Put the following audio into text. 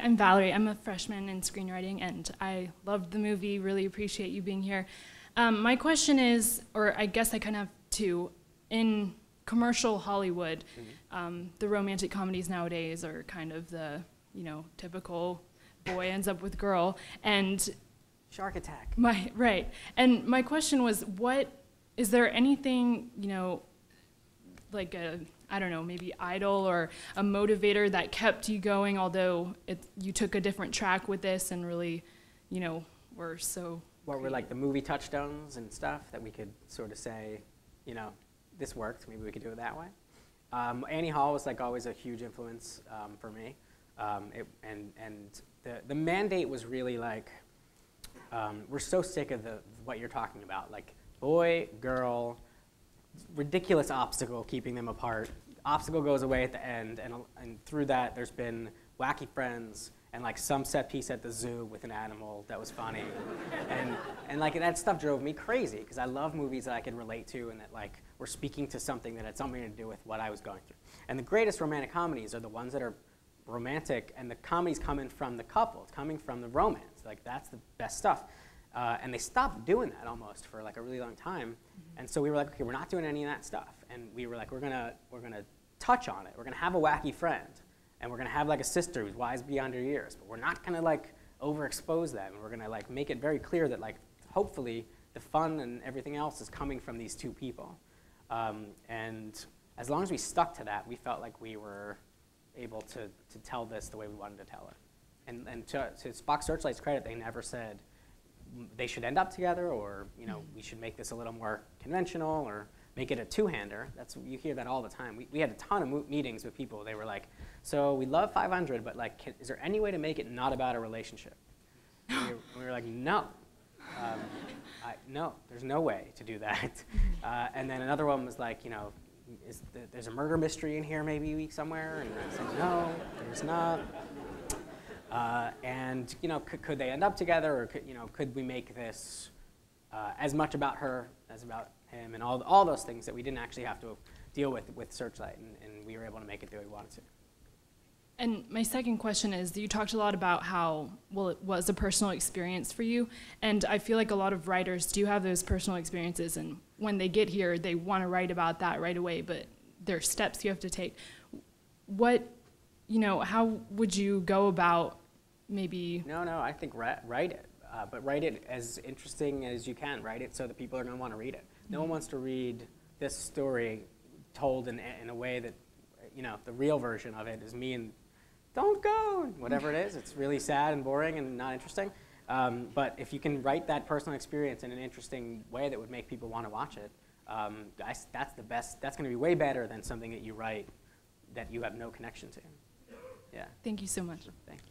I'm Valerie. I'm a freshman in screenwriting, and I loved the movie. Really appreciate you being here. My question is, or I guess I kind of have two. In commercial Hollywood, the romantic comedies nowadays are kind of the, typical boy ends up with girl. And Shark Attack. Right. And my question was, is there anything, like maybe idol or a motivator that kept you going, although you took a different track with this and really, were so... What were like the movie touchstones and stuff that we could sort of say, this worked, maybe we could do it that way? Annie Hall was like always a huge influence for me. The mandate was really like, we're so sick of what you're talking about, like boy, girl, ridiculous obstacle keeping them apart. Obstacle goes away at the end, and through that there's been wacky friends and like some set piece at the zoo with an animal that was funny. and like that stuff drove me crazy because I love movies that I can relate to and that like were speaking to something that had something to do with what I was going through. And the greatest romantic comedies are the ones that are romantic and the comedy's coming from the couple, it's coming from the romance. Like that's the best stuff. And they stopped doing that almost for like a really long time. And so we were like, okay, we're not doing any of that stuff. And we were like, we're gonna touch on it. We're gonna have a wacky friend. And we're gonna have like a sister who's wise beyond her years. But we're not gonna like overexpose them. And we're gonna like make it very clear that like hopefully the fun and everything else is coming from these two people. And as long as we stuck to that, we felt like we were able to tell this the way we wanted to tell it. And to Spock Searchlight's credit, they never said they should end up together, or we should make this a little more conventional, or make it a two-hander. You hear that all the time. We had a ton of meetings with people. They were like, so we love 500, but like, is there any way to make it not about a relationship? We were like, no. No, there's no way to do that. And then another one was like, there's a murder mystery in here maybe somewhere? And I said, no, there's not. And could they end up together, or could we make this as much about her as about him, and all those things that we didn't actually have to deal with Searchlight, and we were able to make it the way we wanted to. And my second question is, you talked a lot about how, it was a personal experience for you, and I feel like a lot of writers do have those personal experiences, and when they get here, they want to write about that right away, but there are steps you have to take. How would you go about maybe... No, I think write it, but write it as interesting as you can. Write it so that people are going to want to read it. No one wants to read this story told in a way that, the real version of it is me and don't go, whatever it is. It's really sad and boring and not interesting. But if you can write that personal experience in an interesting way that would make people want to watch it, that's the best. That's going to be way better than something that you write that you have no connection to. Yeah. Thank you so much. Thanks.